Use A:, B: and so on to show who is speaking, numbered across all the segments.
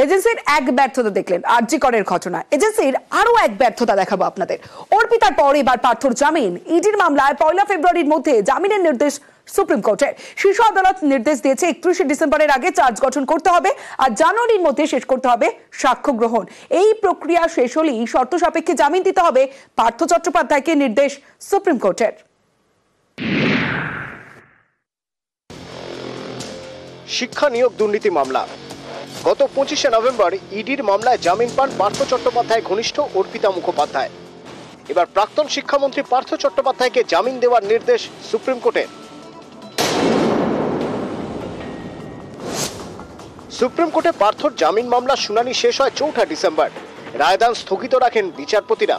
A: এজেন্সির এক ব্যর্থতা দেখলেন আরজি করের ঘটনা। এজেন্সির আরো এক ব্যর্থতা দেখাবো আপনাদের। অর্পিতার পর এবার পার্থর জামিন। ইডির মামলায় 1 ফেব্রুয়ারির মধ্যে জামিনের নির্দেশ সুপ্রিম কোর্টের। শীর্ষ আদালত নির্দেশ দিয়েছে 31শে ডিসেম্বরের আগে চার্জ গঠন করতে হবে আর জানুয়ারির মধ্যে শেষ করতে হবে সাক্ষ্য গ্রহণ। এই প্রক্রিয়া শেষ হলেই শর্ত সাপেক্ষে জামিন দিতে হবে পার্থ চট্টোপাধ্যায়কে, নির্দেশ সুপ্রিম কোর্টের।
B: শিক্ষা নিয়োগ দুর্নীতি মামলা। গত 25শে নভেম্বর ইডির মামলায় জামিন পান পার্থ চট্টোপাধ্যায় ঘনিষ্ঠ অর্পিতা মুখোপাধ্যায়। এবার প্রাক্তন শিক্ষামন্ত্রী পার্থ চট্টোপাধ্যায়কে জামিন দেওয়ার নির্দেশ সুপ্রিম কোর্টের। সুপ্রিম কোর্টে পার্থর জামিন মামলার শুনানি শেষ হয় 4 ডিসেম্বর। রায়দান স্থগিত রাখেন বিচারপতিরা।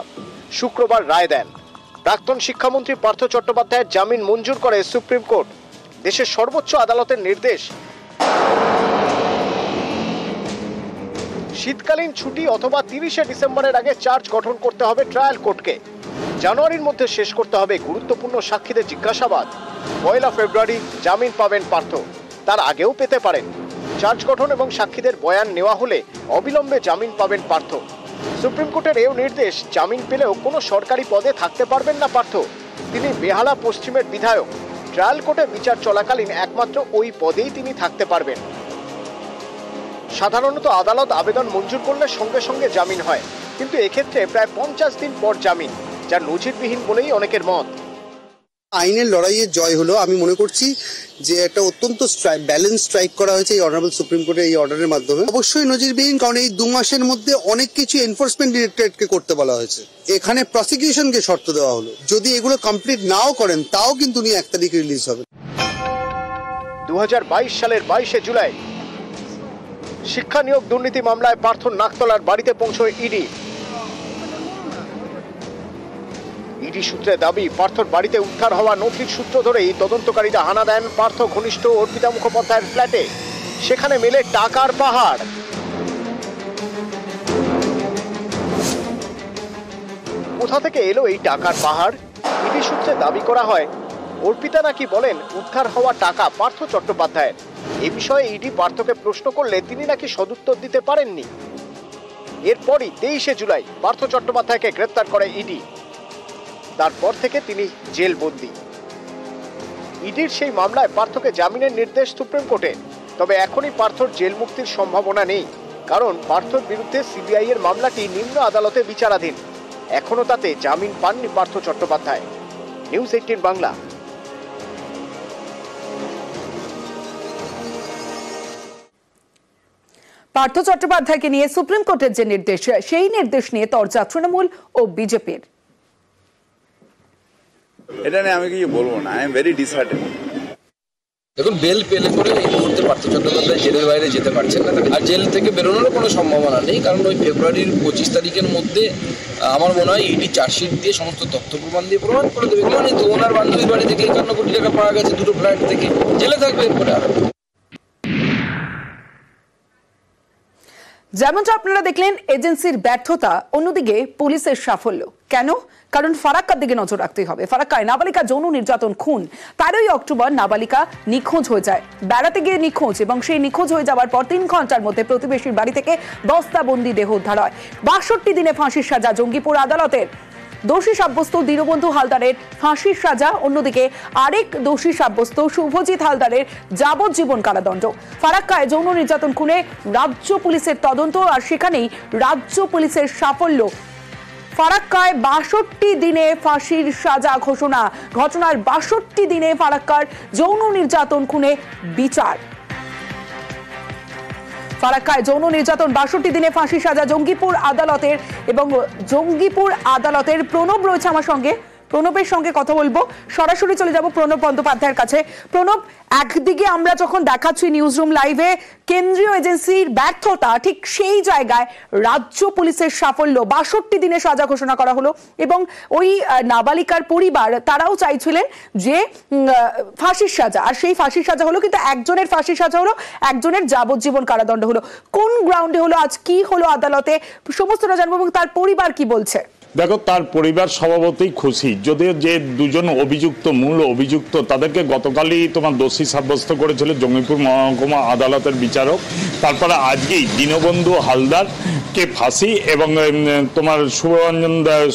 B: শুক্রবার রায় দেন। প্রাক্তন শিক্ষামন্ত্রী পার্থ চট্টোপাধ্যায়ের জামিন মঞ্জুর করে সুপ্রিম কোর্ট। দেশের সর্বোচ্চ আদালতের নির্দেশ, শীতকালীন ছুটি অথবা 30শে ডিসেম্বরের আগে চার্জ গঠন করতে হবে ট্রায়াল কোর্টকে। জানুয়ারির মধ্যে শেষ করতে হবে গুরুত্বপূর্ণ সাক্ষীদের জিজ্ঞাসাবাদ। 1 ফেব্রুয়ারি জামিন পাবেন পার্থ, তার আগেও পেতে পারেন। চার্জ গঠন এবং সাক্ষীদের বয়ান নেওয়া হলে অবিলম্বে জামিন পাবেন পার্থ। সুপ্রিম কোর্টের এও নির্দেশ, জামিন পেলেও কোনো সরকারি পদে থাকতে পারবেন না পার্থ। তিনি বেহালা পশ্চিমের বিধায়ক। ট্রায়াল কোর্টে বিচার চলাকালীন একমাত্র ওই পদেই তিনি থাকতে পারবেন। সাধারণত আদালত আবেদন মঞ্জুর করলে সঙ্গে সঙ্গে জামিন হয়, কিন্তু এক্ষেত্রে প্রায় 50 দিন পর জামিন, যা নজিরবিহীন বলেই অনেকের মত।
C: আইনের লড়াইয়ের জয় হলো। আমি মনে করছি যে একটা অত্যন্ত ব্যালেন্স স্ট্রাইক করা হয়েছে এই অনারেবল সুপ্রিম কোর্টের এই অর্ডারের মাধ্যমে। অবশ্যই নজিরবিহীন, কারণ এই 2 মাসের মধ্যে অনেক কিছু এনফোর্সমেন্ট ডিরেক্টরেটকে করতে বলা হয়েছে। এখানে প্রসিকিউশনকে শর্ত দেওয়া হলো, যদি এগুলো কমপ্লিট নাও করেন তাও কিন্তু উনি 1 তারিখে রিলিজ হবে।
B: 2022 সালের 22শে জুলাই শিক্ষা নিয়োগ দুর্নীতি মামলায় পার্থ নাকতলার বাড়িতে পৌঁছয় ইডি। ইডি সূত্রে দাবি, পার্থর বাড়িতে উদ্ধার হওয়া নথির সূত্র ধরেই তদন্তকারীরা হানা দেন পার্থ ঘনিষ্ঠ অর্পিতা মুখোপাধ্যায়ের ফ্ল্যাটে। সেখানে মেলে টাকার পাহাড়। কোথা থেকে এলো এই টাকার পাহাড়? ইডি সূত্রে দাবি করা হয়, অর্পিতা নাকি বলেন উদ্ধার হওয়া টাকা পার্থ চট্টোপাধ্যায়ের। এ বিষয়ে ইডি পার্থকে প্রশ্ন করলে তিনি নাকি সদুত্তর দিতে পারেননি। এরপরই 23শে জুলাই পার্থ চট্টোপাধ্যায়কে গ্রেপ্তার করে ইডি। তারপর থেকে তিনি জেলবন্দি। ইডির সেই মামলায় পার্থকে জামিনের নির্দেশ সুপ্রিম কোর্টে। তবে এখনই পার্থর জেল মুক্তির সম্ভাবনা নেই, কারণ পার্থর বিরুদ্ধে সিবিআই এর মামলাটি নিম্ন আদালতে বিচারাধীন। এখনো তাতে জামিন পাননি পার্থ চট্টোপাধ্যায়। নিউজ 18 বাংলা।
A: পার্থ চট্টোপাধ্যায়কে নিয়ে সুপ্রিম কোর্টের যে নির্দেশ, সেই নির্দেশ নিয়ে তরজা তৃণমূল ও বিজেপির।
D: এটা নিয়ে আমি কিছু বলবো না। I am very disheartened.
E: দেখুন, বেল পেলে করে এই মুহূর্তে পার্থ চট্টোপাধ্যায় জেলের বাইরে যেতে পারছেন না, আর জেল থেকে বেরোনোরও কোনো সম্ভাবনা নেই। কারণ ওই ফেব্রুয়ারির 25 তারিখের মধ্যে আমার মনে হয় ইডি চার্জশিট দিয়ে সমস্ত তথ্য প্রমাণ দিয়ে প্রমাণ করে দেবে। মানে তো ওনার বান্ধবীর বাড়ি থেকে 51 কোটি টাকা পাওয়া গেছে, 2টো ফ্ল্যাট থেকে। জেলে থাকবে এরপরে। আর
A: যেমনটা আপনারা দেখলেন এজেন্সির ব্যর্থতা, অন্যদিকে পুলিশের সাফল্য। কেন? কারণ ফারাক্কার দিকে নজর রাখতে হবে। ফারাক্কায় নাবালিকা যৌন নির্যাতন খুন। 13ই অক্টোবর নাবালিকা নিখোঁজ হয়ে যায়, বেড়াতে গিয়ে নিখোঁজ, এবং সেই নিখোঁজ হয়ে যাওয়ার পর 3 ঘন্টার মধ্যে প্রতিবেশীর বাড়ি থেকে বস্তাবন্দি দেহ উদ্ধার হয়। 62 দিনে ফাঁসির সাজা জঙ্গিপুর আদালতের। দোষী সাব্যস্ত দীনবন্ধু হালদারের ফাঁসির সাজা, অন্যদিকে আরেক দোষী সাব্যস্ত শুভজিৎ হালদারের যাবজ্জীবন কারাদণ্ড। ফারাক্কায় যৌন নির্যাতন খুনে রাজ্য পুলিশের তদন্ত, আর সেখানেই রাজ্য পুলিশের সাফল্য। ফারাক্কায় 62 দিনে ফাঁসির সাজা ঘোষণা। ঘটনার 62 দিনে ফারাক্কার যৌন নির্যাতন খুনে বিচার। ফারাক্কায় যৌন নির্যাতন 62 দিনে ফাঁসির সাজা জঙ্গিপুর আদালতের। এবং জঙ্গিপুর আদালতের প্রণব রয়েছে আমার সঙ্গে। প্রণবের সঙ্গে কথা বলবো, সরাসরি চলে যাব প্রণব বন্দ্যোপাধ্যায়ের কাছে। প্রণব, একদিকে আমরা যখন দেখাচ্ছি নিউজ রুম লাইভে কেন্দ্রীয় এজেন্সির ব্যর্থতা, ঠিক সেই জায়গায় রাজ্য পুলিশের সাফল্য। 62 দিনে সাজা ঘোষণা করা হলো, এবং ওই নাবালিকার পরিবার তারাও চাইছিলেন যে ফাঁসির সাজা, আর সেই ফাঁসির সাজা হলো, কিন্তু একজনের ফাঁসির সাজা হলো, একজনের যাবজ্জীবন কারাদণ্ড হলো। কোন গ্রাউন্ডে হলো, আজ কি হলো আদালতে, সমস্তটা জানবো, এবং তার পরিবার কি বলছে।
F: দেখো, তার পরিবার স্বভাবতই খুশি, যদিও যে দুজন অভিযুক্ত, মূল অভিযুক্ত, তাদেরকে গতকালই তোমার দোষী সাব্যস্ত করেছিল জঙ্গিপুর মহকুমা আদালতের বিচারক। তারপরে আজকেই দীনবন্ধু হালদারকে ফাঁসি এবং তোমার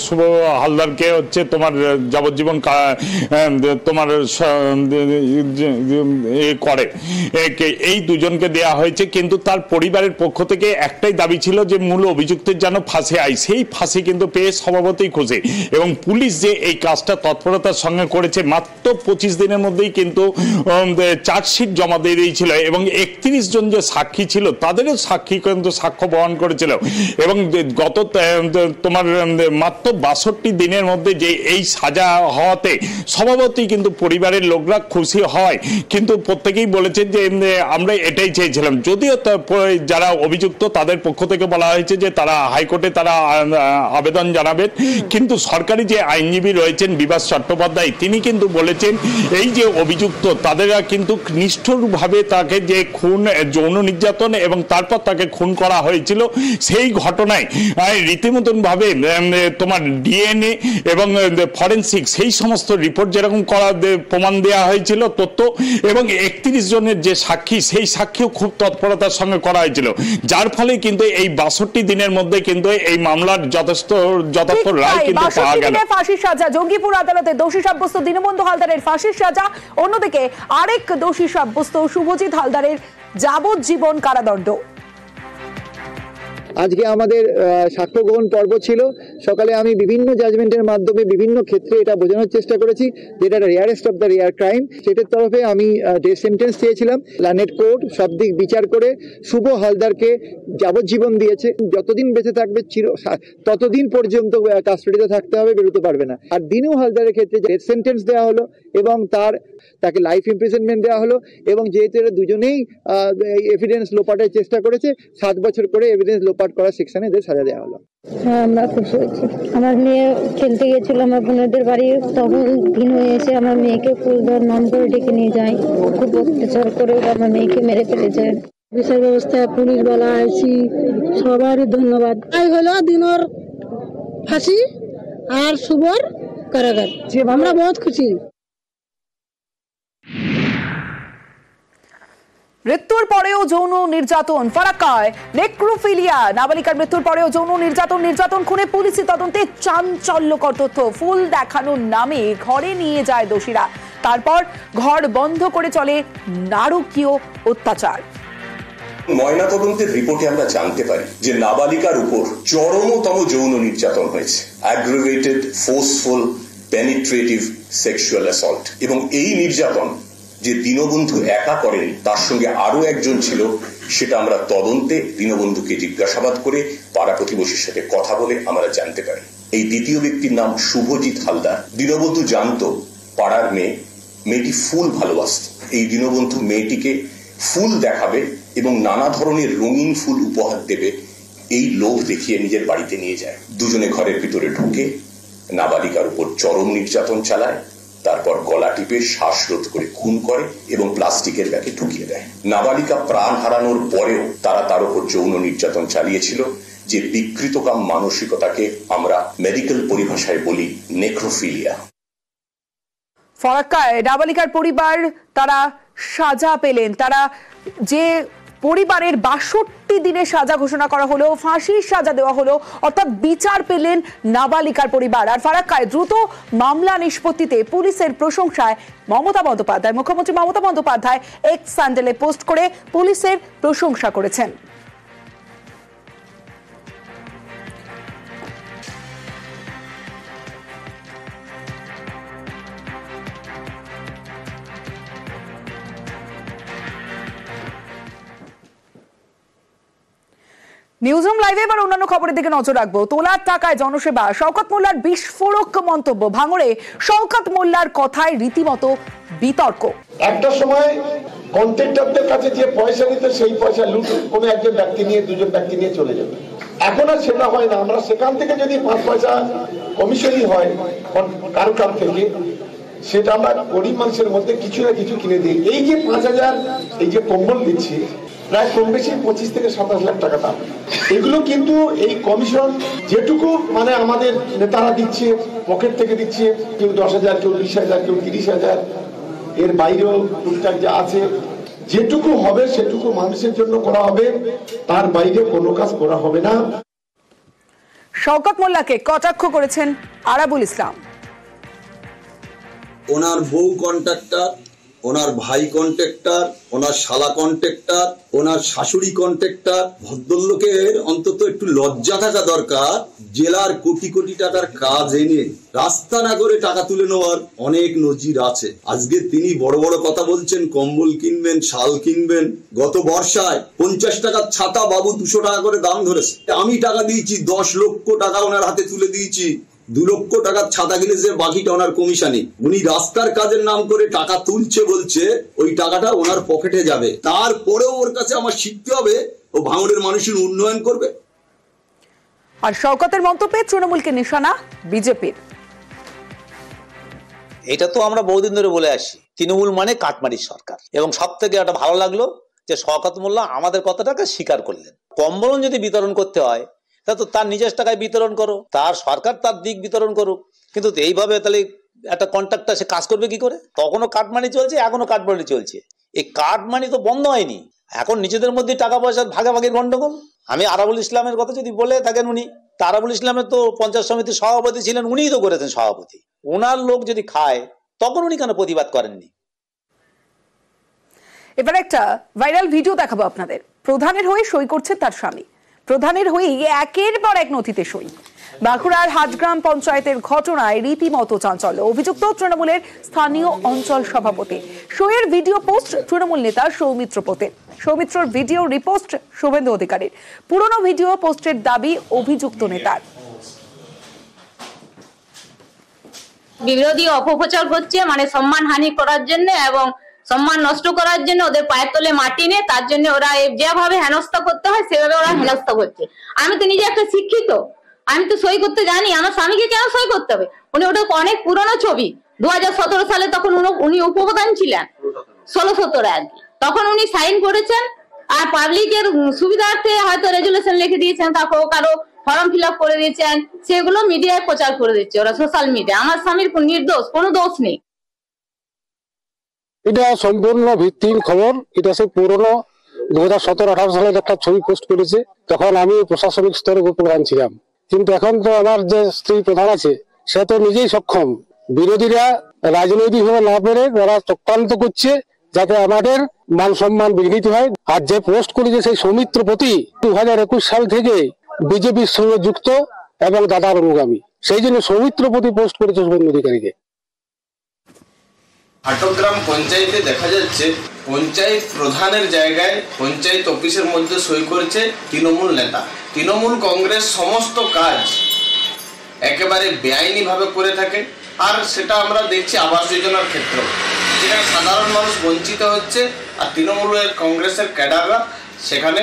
F: শুভ হালদারকে হচ্ছে তোমার যাবজ্জীবন তোমার করে এই দুজনকে দেয়া হয়েছে। কিন্তু তার পরিবারের পক্ষ থেকে একটাই দাবি ছিল যে মূল অভিযুক্তের যেন ফাঁসি হয়। সেই ফাঁসি কিন্তু পেয়ে স্বভাবতই খুশি, এবং পুলিশ যে এই কাজটা তৎপরতার সঙ্গে করেছে, মাত্র 25 দিনের মধ্যেই কিন্তু চার্জশিট জমা দিয়ে দিয়েছিল, এবং 31 জন যে সাক্ষী ছিল তাদেরও সাক্ষী কিন্তু সাক্ষ্য বহন করেছিল, এবং গত তোমার মাত্র 62 দিনের মধ্যে যে এই সাজা হওয়াতে স্বভাবতই কিন্তু পরিবারের লোকরা খুশি হয়। কিন্তু প্রত্যেকেই বলেছেন যে আমরা এটাই চেয়েছিলাম। যদিও যারা অভিযুক্ত তাদের পক্ষ থেকে বলা হয়েছে যে তারা হাইকোর্টে তারা আবেদন জানাবেন, কিন্তু সরকারি যে আইনজীবী রয়েছেন বিভাস চট্টোপাধ্যায়, তিনি কিন্তু বলেছেন এই যে অভিযুক্ত তাদেরা কিন্তু নিষ্ঠুরভাবে তাকে যে খুন, যৌন নির্যাতন এবং তারপর তাকে খুন করা হয়েছিল, সেই ঘটনায় রীতিমতন ভাবে তোমার ডিএনএ এবং ফরেন্সিক সেই সমস্ত রিপোর্ট যেরকম করা প্রমাণ দেওয়া হয়েছিল তথ্য, এবং 31 জনের যে সাক্ষী, সেই সাক্ষীও খুব তৎপরতার সঙ্গে করা হয়েছিল, যার ফলে কিন্তু এই 62 দিনের মধ্যে কিন্তু এই মামলার যথার্থ রায় কিন্তু পাওয়া গেল।
A: ফাঁসির সাজা, জঙ্গিপুর আদালতে দোষী সাব্যস্ত দীনবন্ধু হালদারের ফাঁসির সাজা। অন্যদিকে আরেক দোষী সাব্যস্ত শুভজিৎ হালদারের যাবজ্জীবন কারাদণ্ড।
G: আজকে আমাদের সাক্ষ্য গ্রহণ পর্ব ছিল। সকালে আমি বিভিন্ন জাজমেন্টের মাধ্যমে বিভিন্ন ক্ষেত্রে এটা বোঝানোর চেষ্টা করেছি যে এটা rarest of the rare crime. স্টেটের তরফে আমি ডেথ সেন্টেন্স চেয়েছিলাম। প্ল্যানেট কোর্ট সব দিক বিচার করে শুভ হালদারকে যাবজ্জীবন দিয়েছে। যতদিন বেঁচে থাকবে ততদিন পর্যন্ত কাস্টডিতে থাকতে হবে, বেরোতে পারবে না। আর দিনু হালদারের ক্ষেত্রে ডেথ সেন্টেন্স দেওয়া হলো এবং তাকে লাইফ ইমপ্রিজনমেন্ট দেওয়া হলো, এবং যেহেতু এরা দুজনেই এভিডেন্স লোপাটের চেষ্টা করেছে, 7 বছর করে এভিডেন্স লোপাট করা সেকশনে এদের সাজা দেওয়া হলো।
H: হ্যাঁ, আমরা খুশি হয়েছি। আমার মেয়ে খেলতে গিয়েছিল আমার বোনেদের বাড়ি, তখন দিন হয়ে এসে আমার মেয়েকে ফুল ধর নাম করে ডেকে নিয়ে যায়, খুব অত্যাচার করে আমার মেয়েকে মেরে ফেলেছে। বিচার ব্যবস্থায় পুলিশ বলা আইছি সবারই ধন্যবাদ। তাই হলো দিনর ফাঁসি আর শুভর কারাগার, আমরা বহুত খুশি।
A: মৃত্যুর পরেও যৌন নির্যাতন, ফারাক্কায় নেক্রোফিলিয়া, নাবালিকার মৃত্যুর পরেও যৌন নির্যাতন খুনে পুলিশি তদন্তে চাঞ্চল্যকর তথ্য। ফুল দেখানোর নামে ঘরে নিয়ে যায় দোষীরা, তারপর ঘর বন্ধ করে চলে নারকীয় অত্যাচার।
I: ময়নাতদন্তের রিপোর্টে আমরা জানতে পারি যে নাবালিকার উপর চরমতম যৌন নির্যাতন হয়েছে, aggravated forceful penetrative sexual assault. এবং এই নির্যাতন যে দীনবন্ধু একা করেন, তার সঙ্গে আরো একজন ছিল, সেটা আমরা তদন্তে দীনবন্ধুকে জিজ্ঞাসাবাদ করে পাড়া প্রতিবেশীর সাথে কথা বলে আমরা জানতে পারি। এই দ্বিতীয় ব্যক্তির নাম শুভজিৎ হালদার। দীনবন্ধু জানতো পাড়ার মেয়েটি ফুল ভালোবাসত। এই দীনবন্ধু মেয়েটিকে ফুল দেখাবে এবং নানা ধরনের রঙিন ফুল উপহার দেবে, এই লোভ দেখিয়ে নিজের বাড়িতে নিয়ে যায়। দুজনে ঘরের ভিতরে ঢুকে নাবালিকার উপর চরম নির্যাতন চালায়, তারপর গলা টিপে শ্বাসরোধ করে খুন করে এবং প্লাস্টিকের ব্যাগে ঢুকিয়ে দেয়। নাবালিকা প্রাণ হারানোর পরেও তারা তার উপর যৌন নির্যাতন চালিয়েছিল, যে বিকৃতকাম মানসিকতাকে আমরা মেডিকেল পরিভাষায় বলি নেক্রোফিলিয়া।
A: ফারাক্কায় নাবালিকার পরিবার তারা সাজা পেলেন। তারা যে পরিবারের 62 দিনের সাজা ঘোষণা করা হলো, ফাঁসির সাজা দেওয়া হলো, অর্থাৎ বিচার পেলেন নাবালিকার পরিবার। আর ফারাক্কায় দ্রুত মামলা নিষ্পত্তিতে পুলিশের প্রশংসায় মমতা বন্দ্যোপাধ্যায়, মুখ্যমন্ত্রী মমতা বন্দ্যোপাধ্যায় এক্স স্যান্ডেলে পোস্ট করে পুলিশের প্রশংসা করেছেন। নিউজরুম লাইভে এবার অন্যান্য খবরের দিকে নজর রাখবো। তোলার টাকায় জনসেবা, শওকত মোল্লার বিস্ফোরক মন্তব্য। ভাঙড়ে শওকত মোল্লার কথায় রীতিমতো বিতর্ক।
J: একটা সময় কন্ট্রাক্টরদের কাছে যে পয়সা নিতে, সেই পয়সা লুট কোনো একজন ব্যক্তি নিয়ে, দুজন ব্যক্তি নিয়ে চলে যাবে। এখন আর সেটা হয় না। আমরা সেখান থেকে যদি 5 পয়সা কমিশনই হয় কারো কাছ থেকে, সেটা আমরা গরিব মানুষের মধ্যে কিছু না কিছু কিনে দিই। এই যে 5000 এই যে কম্বল দিচ্ছি, প্রায় কম বেশি 25 থেকে 27 লাখ টাকা দাম। এগুলো কিন্তু এই কমিশন যেটুকু মানে আমাদের নেতারা দিচ্ছে, পকেট থেকে দিচ্ছে, কেউ 10,000, কেউ 20,000, কেউ 30,000, এর বাইরেও টুকটাক যা আছে, যেটুকু হবে সেটুকু মানুষের জন্য করা হবে, তার বাইরে কোনো কাজ করা হবে না।
A: শওকত মোল্লাকে কটাক্ষ করেছেন আরাবুল ইসলাম।
K: ওনার বউ কন্ট্রাক্টর, ওনার ভাই কন্ট্রাক্টর, ওনার শালা কন্ট্রাক্টর, ওনার শাশুড়ি কন্ট্রাক্টর। ভদ্রলোকের অন্তত একটু লজ্জা থাকা দরকার। জেলার কোটি কোটি টাকার কাজ এনে রাস্তা না করে টাকা তুলে নেওয়ার অনেক নজির আছে। আজকে তিনি বড় বড় কথা বলছেন, কম্বল কিনবেন, শাল কিনবেন। গত বর্ষায় 50 টাকার ছাতা বাবু 200 টাকা করে দাম ধরেছে। আমি টাকা দিয়েছি, 10 লক্ষ টাকা ওনার হাতে তুলে দিয়েছি। 2 লক্ষ টাকার ছাতা কিনেছে, বাকিটা ওনার কমিশনে। উনি রাস্তার কাজের নাম করে টাকা তুলছে, বলছে ওই টাকাটা ওনার পকেটে যাবে। তারপরেও ওর কাছে আমার শিখতে হবে ও ভাঙড়ের মানুষের উন্নয়ন করবে।
A: আর শওকতের মন্তব্যে তৃণমূলকে নিশানা বিজেপির।
L: এটা তো আমরা বহুদিন ধরে বলে আসি, তৃণমূল মানে কাটমারির সরকার। এবং সব থেকে একটা ভালো লাগলো যে শওকত মোল্লা আমাদের কথাটাকে স্বীকার করলেন। কম্বল যদি বিতরণ করতে হয় তা তো তার নিজের টাকায় বিতরণ করো, তার সরকার তার দিক বিতরণ করুক। কিন্তু এইভাবে তাহলে একটা কন্ট্রাক্টর সে কাজ করবে কি করে? তখনও কাটমানি চলছে, এখনো কাটমানি চলছে। এই কাটমানি তো বন্ধ হয়নি, এখন নিজেদের মধ্যে টাকা পয়সার ভাগাভাগির গন্ডগোল। আমি আরাবুল ইসলামের কথা যদি বলে থাকেন, উনি আরাবুল ইসলামের তো পঞ্চায়েত সমিতির সভাপতি ছিলেন, উনিই তো করেছেন সভাপতি। ওনার লোক যদি খায় তখন উনি কেন প্রতিবাদ করেননি?
A: এবার একটা ভাইরাল ভিডিও দেখাবো আপনাদের। প্রধানের হয়ে সই করছে তার স্বামী। প্রধানের হয়ে একের পর এক নথিতে সই। বাঁকুড়ার হাটগ্রাম পঞ্চায়েতের ঘটনায় রীতিমতো চাঞ্চল্য। অভিযুক্ত তৃণমূলের স্থানীয় অঞ্চল সভাপতি। সইয়ের ভিডিও পোস্ট তৃণমূল নেতা সৌমিত্র পোতের। সৌমিত্রর ভিডিও রিপোস্ট শুভেন্দু অধিকারীর। পুরনো ভিডিও পোস্টের দাবি অভিযুক্ত নেতার।
M: বিরোধী অপপ্রচার করছে, মানে সম্মান হানি করার জন্য এবং সম্মান নষ্ট করার জন্য ওদের পায়ের তলে মাটি নেই, তার জন্য ওরা যেভাবে হেনস্থা করতে হয় সেভাবে ওরা হেনস্থা করছে। আমি তো নিজে একটা শিক্ষিত, আমি তো সই করতে জানি, আমার স্বামীকে কেন সই করতে হবে? উনি ওটা অনেক পুরনো ছবি, 2017 সালে তখন উনি উপপ্রধান ছিলেন, 16-17 আর কি। তখন উনি সাইন করেছেন, আর পাবলিকের সুবিধার্থে হয়তো রেজুলেশন লিখে দিয়েছেন, তারপর কারো ফর্ম ফিল আপ করে দিয়েছেন, সেগুলো মিডিয়ায় প্রচার করে দিচ্ছে ওরা, সোশ্যাল মিডিয়া। আমার স্বামীর নির্দোষ, কোনো দোষ নেই।
N: এটা সম্পূর্ণ ভিত্তিহীন খবর। এটা সে পুরনো 2017-18 সালের একটা ছবি পোস্ট করেছে, তখন আমি প্রশাসনিক স্তরে উপপ্রধান ছিলাম। কিন্তু এখন তো আমার যে স্ত্রী প্রধান আছে সে তো নিজেই সক্ষম। বিরোধীরা রাজনৈতিক ভাবে না পেরে তারা চক্রান্ত করছে যাতে আমাদের মান সম্মান বিঘ্নিত হয়। আর যে পোস্ট করেছে সেই সৌমিত্র পতি 2021 সাল থেকে বিজেপির সঙ্গে যুক্ত এবং দাদার অনুগামী, সেই জন্য সৌমিত্র পতি পোস্ট করেছে শুভেন্দু অধিকারীকে।
O: হাটগ্রাম পঞ্চায়েতে দেখা যাচ্ছে পঞ্চায়েত প্রধানের জায়গায় পঞ্চায়েত অফিসের মধ্যে সই করেছে তৃণমূল নেতা। তৃণমূল কংগ্রেস সমস্ত কাজ একেবারে বেআইনি ভাবে করে থাকে, আর সেটা আমরা দেখছি আবাস যোজনার ক্ষেত্রে, যেখানে সাধারণ মানুষ বঞ্চিত হচ্ছে, আর তৃণমূলের কংগ্রেসের ক্যাডাররা সেখানে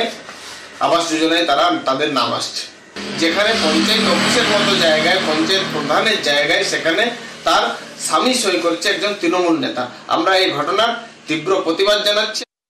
O: আবাস যোজনায় তাদের নাম আসছে। যেখানে পঞ্চায়েত অফিসের মতো জায়গায়, পঞ্চায়েত প্রধানের জায়গায়, সেখানে তার স্বামী সই করছে একজন তৃণমূল নেতা। আমরা এই ঘটনার তীব্র প্রতিবাদ জানাচ্ছি।